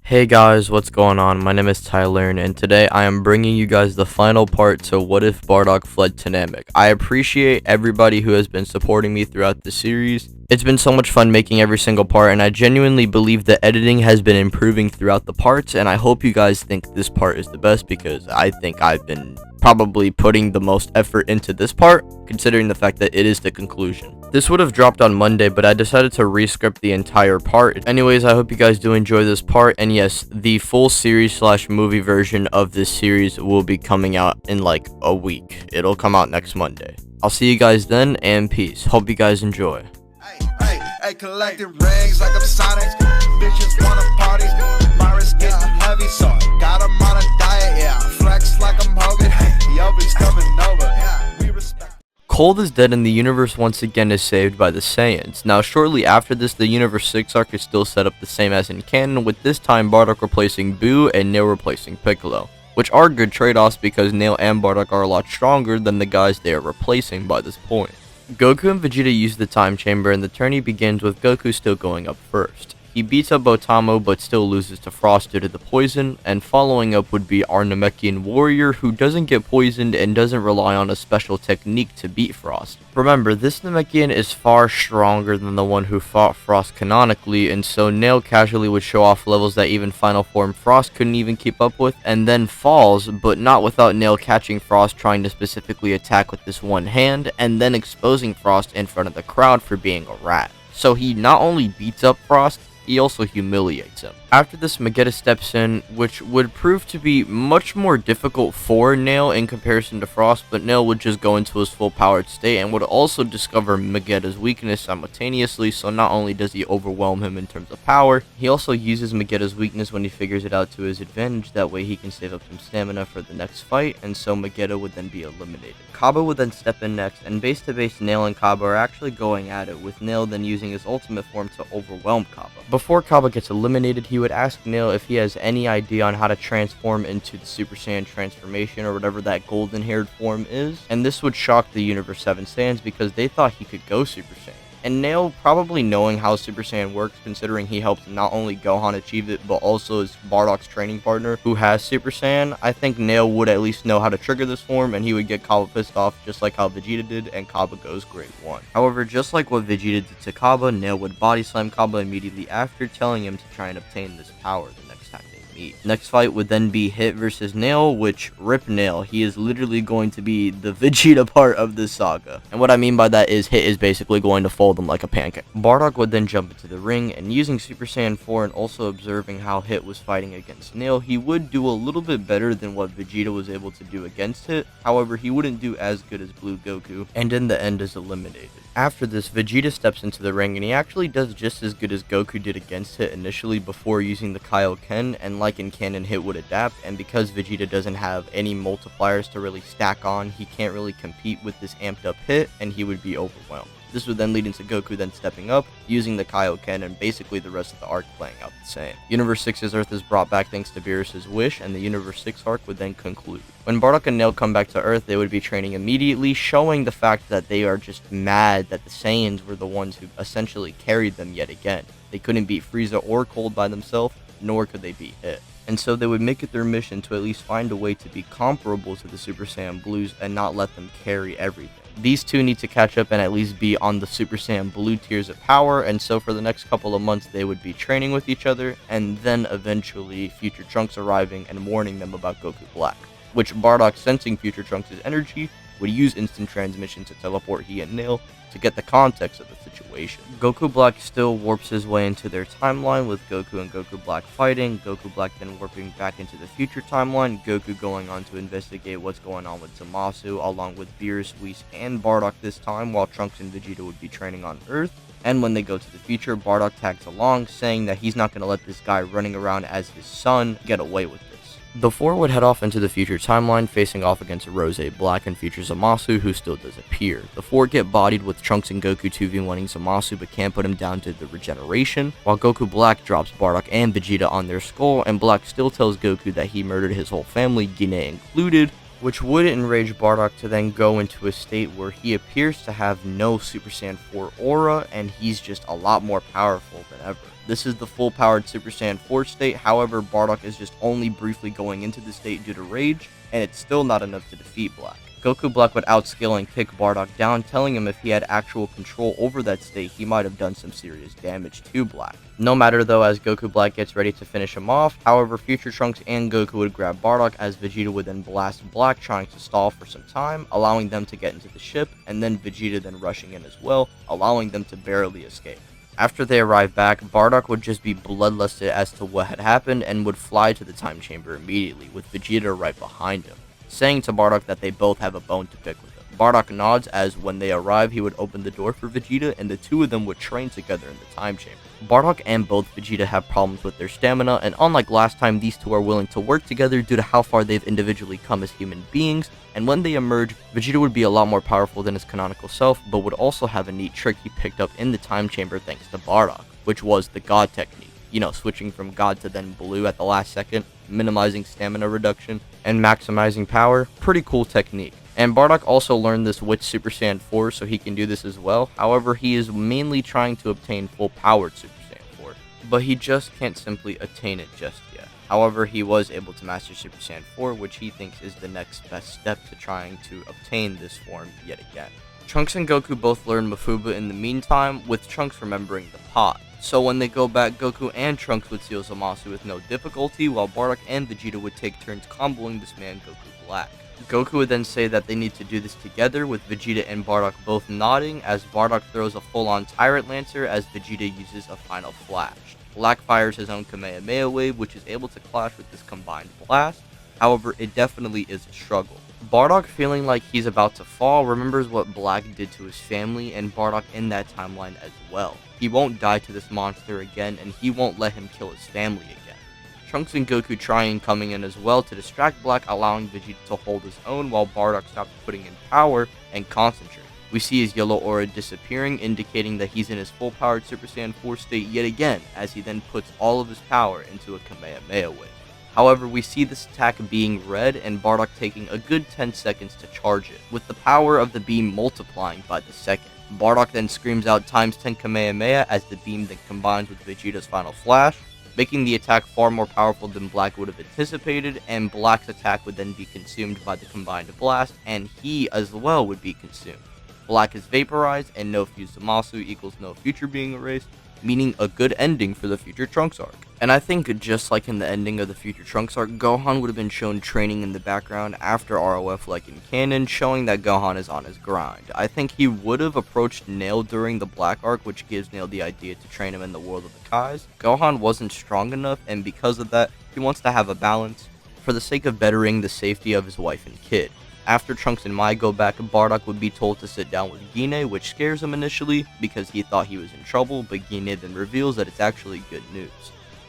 Hey guys, what's going on? My name is Tyler, and today I am bringing you guys the final part to What If Bardock Fled to NAMEK. I appreciate everybody who has been supporting me throughout the series. It's been so much fun making every single part, and I genuinely believe the editing has been improving throughout the parts, and I hope you guys think this part is the best because I think I've been probably putting the most effort into this part, considering the fact that it is the conclusion. This would have dropped on Monday, but I decided to rescript the entire part. Anyways, I hope you guys do enjoy this part, and yes, the full series slash movie version of this series will be coming out in like a week. It'll come out next Monday. I'll see you guys then, and peace. Hope you guys enjoy. Hey, collecting rings like I'm Sonic. Bitches wanna party. My wrist getting heavy, so I got 'em on a diet. Yeah, flex like I'm Hogan. The oven's coming over. Yeah, we respect. Cold is dead and the universe once again is saved by the Saiyans. Now shortly after this, the Universe 6 arc is still set up the same as in canon, with this time Bardock replacing Boo and Nail replacing Piccolo, which are good trade-offs because Nail and Bardock are a lot stronger than the guys they are replacing by this point. Goku and Vegeta use the time chamber, and the tourney begins with Goku still going up first. He beats up Otamo but still loses to Frost due to the poison, and following up would be our Namekian warrior, who doesn't get poisoned and doesn't rely on a special technique to beat Frost. Remember, this Namekian is far stronger than the one who fought Frost canonically, and so Nail casually would show off levels that even Final Form Frost couldn't even keep up with, and then falls, but not without Nail catching Frost trying to specifically attack with this one hand, and then exposing Frost in front of the crowd for being a rat. So he not only beats up Frost, he also humiliates him. After this, Vegeta steps in, which would prove to be much more difficult for Nail in comparison to Frost, but Nail would just go into his full powered state and would also discover Vegeta's weakness simultaneously, so not only does he overwhelm him in terms of power, he also uses Vegeta's weakness when he figures it out to his advantage. That way he can save up some stamina for the next fight, and so Vegeta would then be eliminated. Kaba would then step in next, and base to base Nail and Kaba are actually going at it, with Nail then using his ultimate form to overwhelm Kaba. Before Kaba gets eliminated, he would ask Nail if he has any idea on how to transform into the Super Saiyan transformation or whatever that golden haired form is, and this would shock the Universe 7 Saiyans because they thought he could go Super Saiyan. And Nail, probably knowing how Super Saiyan works, considering he helped not only Gohan achieve it, but also his Bardock's training partner who has Super Saiyan, I think Nail would at least know how to trigger this form, and he would get Kaba pissed off just like how Vegeta did, and Kaba goes grade 1. However, just like what Vegeta did to Kaba, Nail would body slam Kaba immediately after, telling him to try and obtain this power the next time they meet. Next fight would then be Hit versus Nail, which rip Nail. He is literally going to be the Vegeta part of this saga. And what I mean by that is Hit is basically going to fold him like a pancake. Bardock would then jump into the ring, and using Super Saiyan 4 and also observing how Hit was fighting against Nail, he would do a little bit better than what Vegeta was able to do against Hit. However, he wouldn't do as good as Blue Goku, and in the end is eliminated. After this, Vegeta steps into the ring, and he actually does just as good as Goku did against Hit initially before using the Kaioken, and like in canon, Hit would adapt, and because Vegeta doesn't have any multipliers to really stack on, he can't really compete with this amped up Hit, and he would be overwhelmed. This would then lead into Goku then stepping up, using the Kaioken, and basically the rest of the arc playing out the same. Universe 6's Earth is brought back thanks to Beerus' wish, and the Universe 6 arc would then conclude. When Bardock and Nail come back to Earth, they would be training immediately, showing the fact that they are just mad that the Saiyans were the ones who essentially carried them yet again. They couldn't beat Frieza or Cold by themselves, nor could they beat Hit. And so they would make it their mission to at least find a way to be comparable to the Super Saiyan Blues and not let them carry everything. These two need to catch up and at least be on the Super Saiyan Blue tiers of power, and so for the next couple of months they would be training with each other, and then eventually Future Trunks arriving and warning them about Goku Black, which Bardock, sensing Future Trunks' energy, would use instant transmission to teleport he and Nail to get the context of the situation. Goku Black still warps his way into their timeline, with Goku and Goku Black fighting, Goku Black then warping back into the future timeline, Goku going on to investigate what's going on with Zamasu, along with Beerus, Whis, and Bardock this time, while Trunks and Vegeta would be training on Earth. And when they go to the future, Bardock tags along, saying that he's not going to let this guy running around as his son get away with this. The four would head off into the future timeline, facing off against Rose Black and future Zamasu, who still does appear. The four get bodied with Trunks and Goku 2v1ing Zamasu, but can't put him down to the regeneration, while Goku Black drops Bardock and Vegeta on their skull, and Black still tells Goku that he murdered his whole family, Guinea included, which would enrage Bardock to then go into a state where he appears to have no Super Saiyan 4 aura, and he's just a lot more powerful than ever. This is the full-powered Super Saiyan 4 state, however, Bardock is just only briefly going into the state due to rage, and it's still not enough to defeat Black. Goku Black would outscale and kick Bardock down, telling him if he had actual control over that state, he might have done some serious damage to Black. No matter though, as Goku Black gets ready to finish him off, however, Future Trunks and Goku would grab Bardock as Vegeta would then blast Black, trying to stall for some time, allowing them to get into the ship, and then Vegeta then rushing in as well, allowing them to barely escape. After they arrive back, Bardock would just be bloodlusted as to what had happened and would fly to the time chamber immediately, with Vegeta right behind him, saying to Bardock that they both have a bone to pick with him. Bardock nods as when they arrive, he would open the door for Vegeta and the two of them would train together in the time chamber. Bardock and both Vegeta have problems with their stamina, and unlike last time, these two are willing to work together due to how far they've individually come as human beings, and when they emerge, Vegeta would be a lot more powerful than his canonical self, but would also have a neat trick he picked up in the time chamber thanks to Bardock, which was the God technique. You know, switching from God to then blue at the last second, minimizing stamina reduction, and maximizing power. Pretty cool technique. And Bardock also learned this with Super Saiyan 4, so he can do this as well. However, he is mainly trying to obtain full-powered Super Saiyan 4, but he just can't simply attain it just yet. However, he was able to master Super Saiyan 4, which he thinks is the next best step to trying to obtain this form yet again. Trunks and Goku both learn Mafuba in the meantime, with Trunks remembering the pod. So when they go back, Goku and Trunks would seal Zamasu with no difficulty, while Bardock and Vegeta would take turns comboing this man Goku Black. Goku would then say that they need to do this together, with Vegeta and Bardock both nodding, as Bardock throws a full-on Tyrant Lancer as Vegeta uses a final flash. Black fires his own Kamehameha wave, which is able to clash with this combined blast. However, it definitely is a struggle. Bardock, feeling like he's about to fall, remembers what Black did to his family and Bardock in that timeline as well. He won't die to this monster again, and he won't let him kill his family again. Trunks and Goku trying coming in as well to distract Black, allowing Vegeta to hold his own while Bardock stops putting in power and concentrate. We see his yellow aura disappearing, indicating that he's in his full-powered Super Saiyan 4 state yet again, as he then puts all of his power into a Kamehameha wave. However, we see this attack being red and Bardock taking a good 10 seconds to charge it, with the power of the beam multiplying by the second. Bardock then screams out times 10 Kamehameha as the beam then combines with Vegeta's final flash, making the attack far more powerful than Black would have anticipated, and Black's attack would then be consumed by the combined blast, and he as well would be consumed. Black is vaporized, and no fused Zamasu equals no future being erased, meaning a good ending for the Future Trunks arc. And I think just like in the ending of the Future Trunks arc, Gohan would have been shown training in the background after ROF like in canon, showing that Gohan is on his grind. I think he would have approached Nail during the Black arc, which gives Nail the idea to train him in the world of the Kais. Gohan wasn't strong enough, and because of that, he wants to have a balance for the sake of bettering the safety of his wife and kid. After Trunks and Mai go back, Bardock would be told to sit down with Guinea, which scares him initially because he thought he was in trouble, but Guinea then reveals that it's actually good news.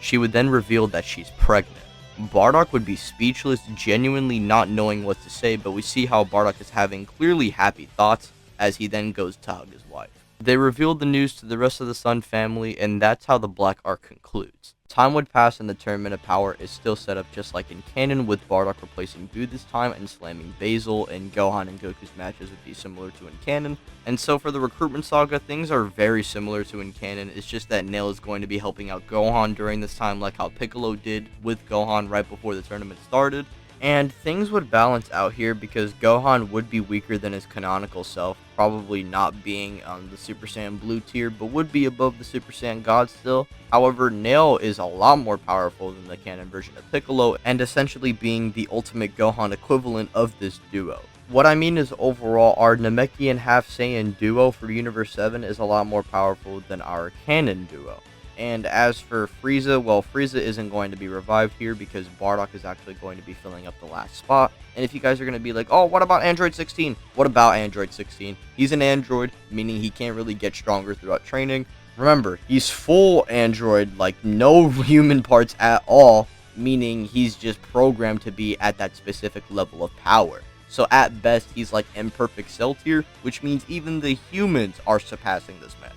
She would then reveal that she's pregnant. Bardock would be speechless, genuinely not knowing what to say, but we see how Bardock is having clearly happy thoughts as he then goes to hug his wife. They revealed the news to the rest of the Sun family, and that's how the Black arc concludes. Time would pass and the Tournament of Power is still set up just like in canon, with Bardock replacing Buu this time and slamming Basil, and Gohan and Goku's matches would be similar to in canon. And so for the Recruitment Saga, things are very similar to in canon. It's just that Nail is going to be helping out Gohan during this time, like how Piccolo did with Gohan right before the tournament started. And things would balance out here because Gohan would be weaker than his canonical self, probably not being on the Super Saiyan Blue tier, but would be above the Super Saiyan God still. However, Nail is a lot more powerful than the canon version of Piccolo, and essentially being the ultimate Gohan equivalent of this duo. What I mean is overall, our Namekian Half Saiyan duo for Universe 7 is a lot more powerful than our canon duo. And as for Frieza, well, Frieza isn't going to be revived here because Bardock is actually going to be filling up the last spot. And if you guys are going to be like, oh, what about Android 16? What about Android 16? He's an android, meaning he can't really get stronger throughout training. Remember, he's full android, like no human parts at all, meaning he's just programmed to be at that specific level of power. So at best, he's like imperfect cell tier, which means even the humans are surpassing this man.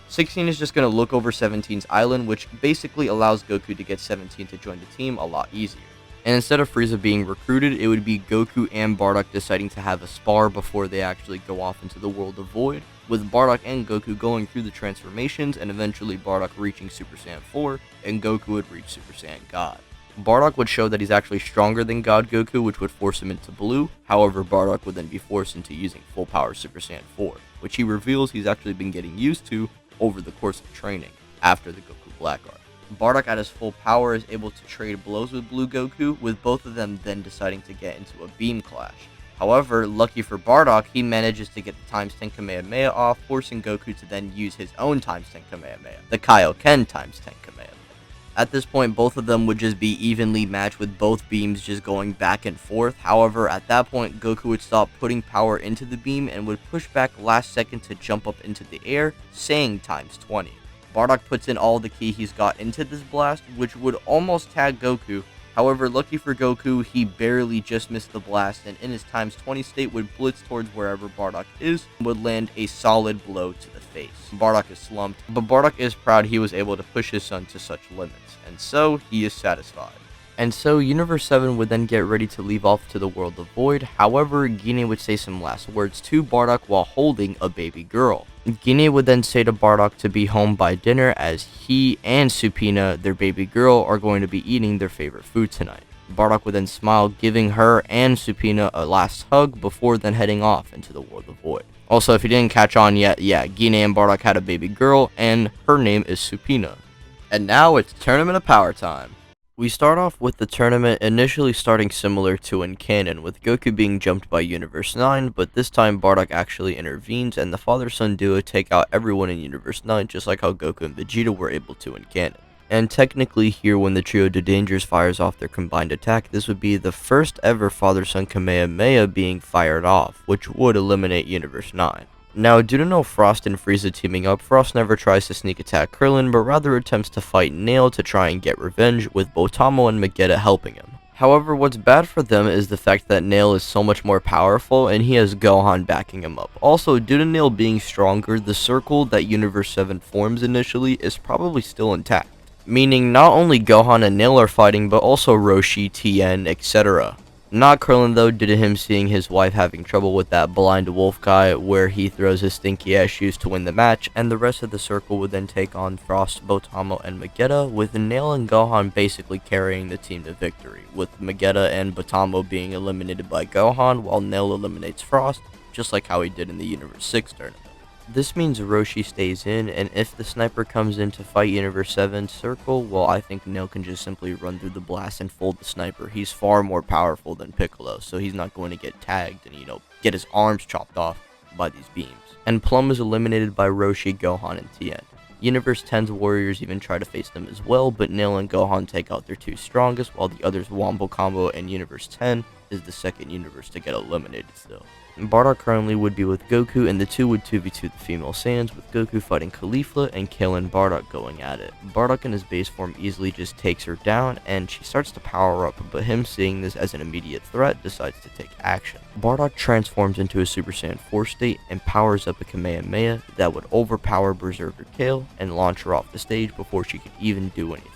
16 is just going to look over 17's island, which basically allows Goku to get 17 to join the team a lot easier. And instead of Frieza being recruited, it would be Goku and Bardock deciding to have a spar before they actually go off into the world of Void, with Bardock and Goku going through the transformations and eventually Bardock reaching Super Saiyan 4 and Goku would reach Super Saiyan God. Bardock would show that he's actually stronger than God Goku, which would force him into blue. However, Bardock would then be forced into using full power Super Saiyan 4, which he reveals he's actually been getting used to over the course of training after the Goku Black Arc. Bardock at his full power is able to trade blows with Blue Goku, with both of them then deciding to get into a beam clash. However, lucky for Bardock, he manages to get the times 10 Kamehameha off, forcing Goku to then use his own times 10 Kamehameha, the Kaioken times 10 Kamehameha. At this point, both of them would just be evenly matched with both beams just going back and forth. However, at that point, Goku would stop putting power into the beam and would push back last second to jump up into the air, saying times 20. Bardock puts in all the ki he's got into this blast, which would almost tag Goku. However, lucky for Goku, he barely just missed the blast, and in his times 20 state would blitz towards wherever Bardock is, and would land a solid blow to the face. Bardock is slumped, but Bardock is proud he was able to push his son to such limits, and so he is satisfied. And so Universe 7 would then get ready to leave off to the world of Void. However, Guinea would say some last words to Bardock while holding a baby girl. Guinea would then say to Bardock to be home by dinner, as he and Supina, their baby girl, are going to be eating their favorite food tonight. Bardock would then smile, giving her and Supina a last hug before then heading off into the world of Void. Also, if you didn't catch on yet, yeah, Guinea and Bardock had a baby girl, and her name is Supina. And now it's Tournament of Power time. We start off with the tournament initially starting similar to in canon, with Goku being jumped by Universe 9, but this time Bardock actually intervenes and the father-son duo take out everyone in Universe 9 just like how Goku and Vegeta were able to in canon. And technically here, when the trio Do Dangers fires off their combined attack, this would be the first ever father-son Kamehameha being fired off, which would eliminate Universe 9. Now, due to no Frost and Frieza teaming up, Frost never tries to sneak attack Krillin, but rather attempts to fight Nail to try and get revenge, with Botamo and Vegeta helping him. However, what's bad for them is the fact that Nail is so much more powerful, and he has Gohan backing him up. Also, due to Nail being stronger, the circle that Universe 7 forms initially is probably still intact. Meaning, not only Gohan and Nail are fighting, but also Roshi, Tien, etc. Not Krillin though, due to him seeing his wife having trouble with that blind wolf guy, where he throws his stinky ass shoes to win the match, and the rest of the circle would then take on Frost, Botamo, and Vegeta, with Nail and Gohan basically carrying the team to victory, with Vegeta and Botamo being eliminated by Gohan, while Nail eliminates Frost, just like how he did in the Universe 6 tournament. This means Roshi stays in, and if the sniper comes in to fight Universe 7's circle, well, I think Nail can just simply run through the blast and fold the sniper. He's far more powerful than Piccolo, so he's not going to get tagged and, get his arms chopped off by these beams. And Plum is eliminated by Roshi, Gohan, and Tien. Universe 10's warriors even try to face them as well, but Nail and Gohan take out their two strongest, while the others Wombo Combo and Universe 10 is the second universe to get eliminated still. Bardock currently would be with Goku, and the two would 2v2 the female Saiyans, with Goku fighting Caulifla and Kale and Bardock going at it. Bardock in his base form easily just takes her down, and she starts to power up, but him seeing this as an immediate threat decides to take action. Bardock transforms into a Super Saiyan 4 state and powers up a Kamehameha that would overpower Berserker Kale and launch her off the stage before she could even do anything.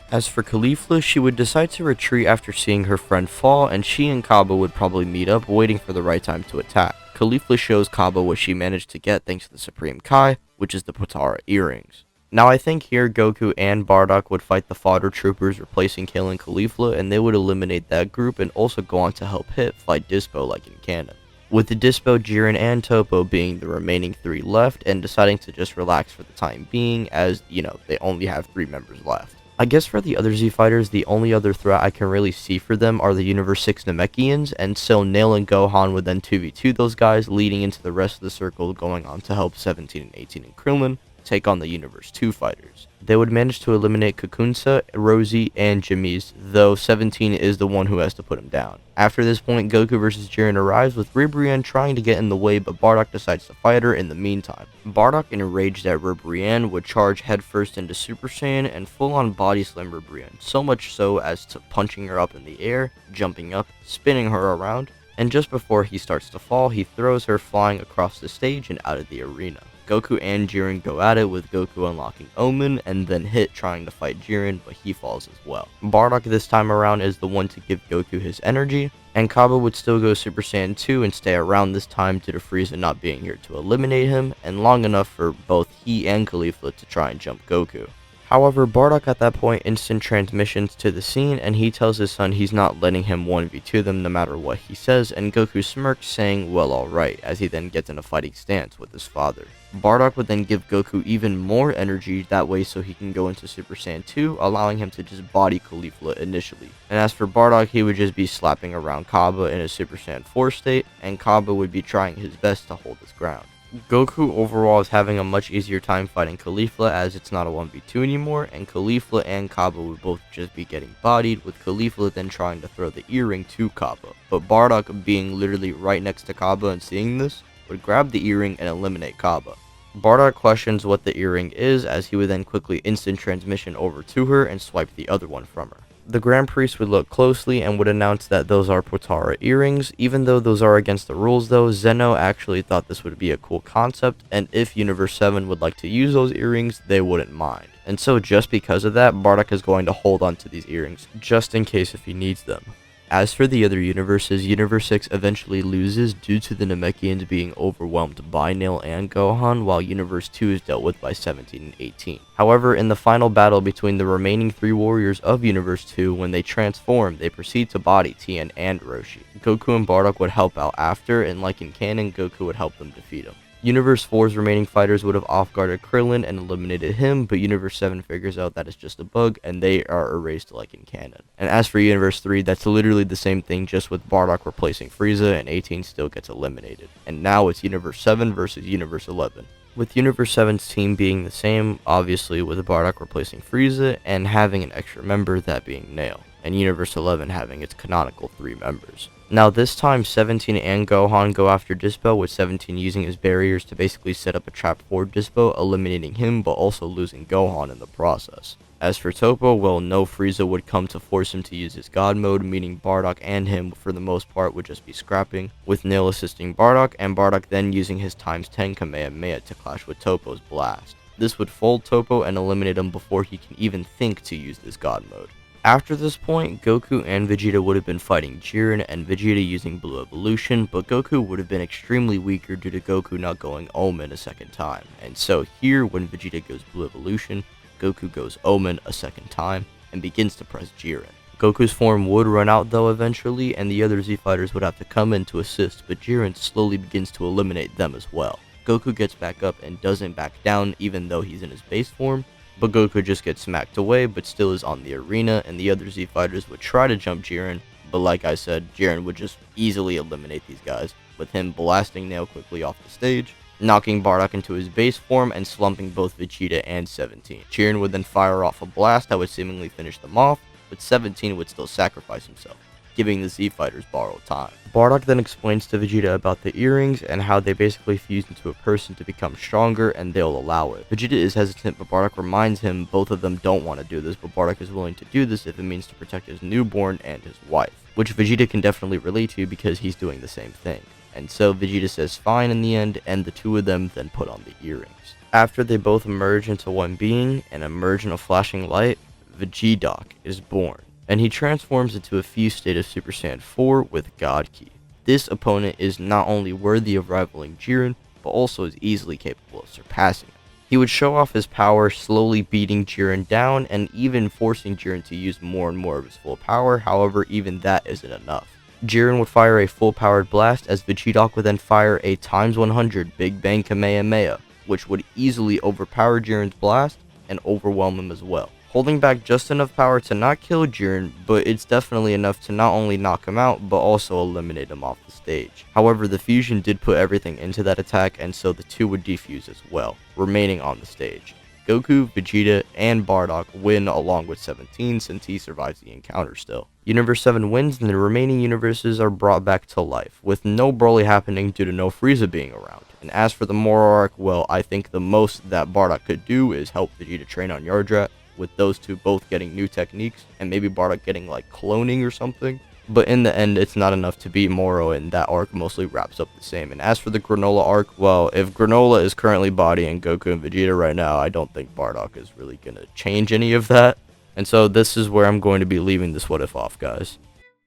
As for Caulifla, she would decide to retreat after seeing her friend fall, and she and Kaba would probably meet up, waiting for the right time to attack. Caulifla shows Kaba what she managed to get thanks to the Supreme Kai, which is the Potara earrings. Now I think here Goku and Bardock would fight the fodder troopers replacing Kale and Caulifla, and they would eliminate that group and also go on to help Hit fight Dispo like in canon. With the Dispo, Jiren, and Topo being the remaining three left, and deciding to just relax for the time being, as, they only have 3 members left. I guess for the other Z fighters, the only other threat I can really see for them are the Universe 6 Namekians, and so Nail and Gohan would then 2v2 those guys, leading into the rest of the circle, going on to help 17 and 18 and Krillin take on the Universe 2 fighters. They would manage to eliminate Kakunsa, Rosie, and Jamise, though 17 is the one who has to put him down. After this point, Goku vs Jiren arrives, with Ribrianne trying to get in the way, but Bardock decides to fight her in the meantime. Bardock, enraged at Ribrianne, would charge headfirst into Super Saiyan and full-on body slam Ribrianne, so much so as to punching her up in the air, jumping up, spinning her around, and just before he starts to fall, he throws her flying across the stage and out of the arena. Goku and Jiren go at it, with Goku unlocking Omen and then Hit trying to fight Jiren, but he falls as well. Bardock this time around is the one to give Goku his energy, and Kaba would still go Super Saiyan 2 and stay around this time due to Frieza not being here to eliminate him, and long enough for both he and Caulifla to try and jump Goku. However, Bardock at that point instant transmissions to the scene, and he tells his son he's not letting him 1v2 them no matter what he says, and Goku smirks saying, well, alright, as he then gets in a fighting stance with his father. Bardock would then give Goku even more energy that way so he can go into Super Saiyan 2, allowing him to just body Caulifla initially. And as for Bardock, he would just be slapping around Kaba in a Super Saiyan 4 state, and Kaba would be trying his best to hold his ground. Goku overall is having a much easier time fighting Caulifla as it's not a 1v2 anymore, and Caulifla and Kaba would both just be getting bodied, with Caulifla then trying to throw the earring to Kaba. But Bardock, being literally right next to Kaba and seeing this, would grab the earring and eliminate Kaba. Bardock questions what the earring is, as he would then quickly instant transmission over to her and swipe the other one from her. The Grand Priest would look closely and would announce that those are Potara earrings. Even though those are against the rules though, Zeno actually thought this would be a cool concept, and if Universe 7 would like to use those earrings, they wouldn't mind. And so just because of that, Bardock is going to hold on to these earrings, just in case if he needs them. As for the other universes, Universe 6 eventually loses due to the Namekians being overwhelmed by Nail and Gohan, while Universe 2 is dealt with by 17 and 18. However, in the final battle between the remaining 3 warriors of Universe 2, when they transform, they proceed to body Tien and Roshi. Goku and Bardock would help out after, and like in canon, Goku would help them defeat him. Universe 4's remaining fighters would have off-guarded Krillin and eliminated him, but Universe 7 figures out that it's just a bug, and they are erased like in canon. And as for Universe 3, that's literally the same thing, just with Bardock replacing Frieza, and 18 still gets eliminated. And now it's Universe 7 versus Universe 11. With Universe 7's team being the same, obviously with Bardock replacing Frieza, and having an extra member, that being Nail, and Universe 11 having its canonical 3 members. Now this time, 17 and Gohan go after Dispo, with 17 using his barriers to basically set up a trap for Dispo, eliminating him but also losing Gohan in the process. As for Toppo, well, no Frieza would come to force him to use his God mode, meaning Bardock and him for the most part would just be scrapping, with Nail assisting Bardock, and Bardock then using his ×10 Kamehameha to clash with Toppo's blast. This would fold Toppo and eliminate him before he can even think to use this God mode. After this point, Goku and Vegeta would have been fighting Jiren and Vegeta using Blue Evolution, but Goku would have been extremely weaker due to Goku not going Omen a second time. And so here, when Vegeta goes Blue Evolution, Goku goes Omen a second time and begins to press Jiren. Goku's form would run out though eventually, and the other Z fighters would have to come in to assist, but Jiren slowly begins to eliminate them as well. Goku gets back up and doesn't back down even though he's in his base form, but Goku just gets smacked away, but still is on the arena, and the other Z fighters would try to jump Jiren, but like I said, Jiren would just easily eliminate these guys, with him blasting Nail quickly off the stage, knocking Bardock into his base form and slumping both Vegeta and 17. Jiren would then fire off a blast that would seemingly finish them off, but 17 would still sacrifice himself, giving the Z fighters borrowed time. Bardock then explains to Vegeta about the earrings and how they basically fuse into a person to become stronger, and they'll allow it. Vegeta is hesitant, but Bardock reminds him both of them don't want to do this, but Bardock is willing to do this if it means to protect his newborn and his wife, which Vegeta can definitely relate to because he's doing the same thing. And so Vegeta says fine in the end, and the two of them then put on the earrings. After they both emerge into one being and emerge in a flashing light, Vegedock is born, and he transforms into a fused state of Super Saiyan 4 with God Ki. This opponent is not only worthy of rivaling Jiren, but also is easily capable of surpassing him. He would show off his power, slowly beating Jiren down, and even forcing Jiren to use more and more of his full power. However, even that isn't enough. Jiren would fire a full-powered blast, as Vegedock would then fire a ×100 Big Bang Kamehameha, which would easily overpower Jiren's blast and overwhelm him as well, holding back just enough power to not kill Jiren, but it's definitely enough to not only knock him out, but also eliminate him off the stage. However, the fusion did put everything into that attack, and so the two would defuse as well, remaining on the stage. Goku, Vegeta, and Bardock win along with 17 since he survives the encounter still. Universe 7 wins, and the remaining universes are brought back to life, with no Broly happening due to no Frieza being around. And as for the moral arc, well, I think the most that Bardock could do is help Vegeta train on Yardrat, with those two both getting new techniques, and maybe Bardock getting like cloning or something. but in the end, it's not enough to beat Moro, and that arc mostly wraps up the same. And as for the Granola arc, well, if Granola is currently bodying Goku and Vegeta right now, I don't think Bardock is really going to change any of that. And so this is where I'm going to be leaving this what if off, guys.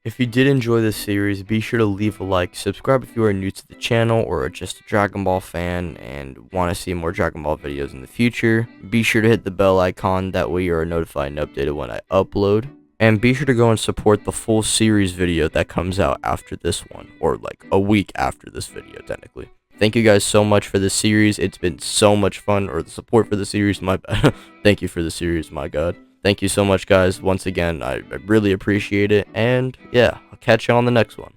If you did enjoy this series, be sure to leave a like, subscribe if you are new to the channel or are just a Dragon Ball fan and want to see more Dragon Ball videos in the future. Be sure to hit the bell icon, that way you are notified and updated when I upload. And be sure to go and support the full series video that comes out after this one, or like a week after this video, technically. Thank you guys so much for this series. It's been so much fun, or the support for the series, my bad. Thank you for the series, my god. Thank you so much, guys. Once again, I really appreciate it. And yeah, I'll catch you on the next one.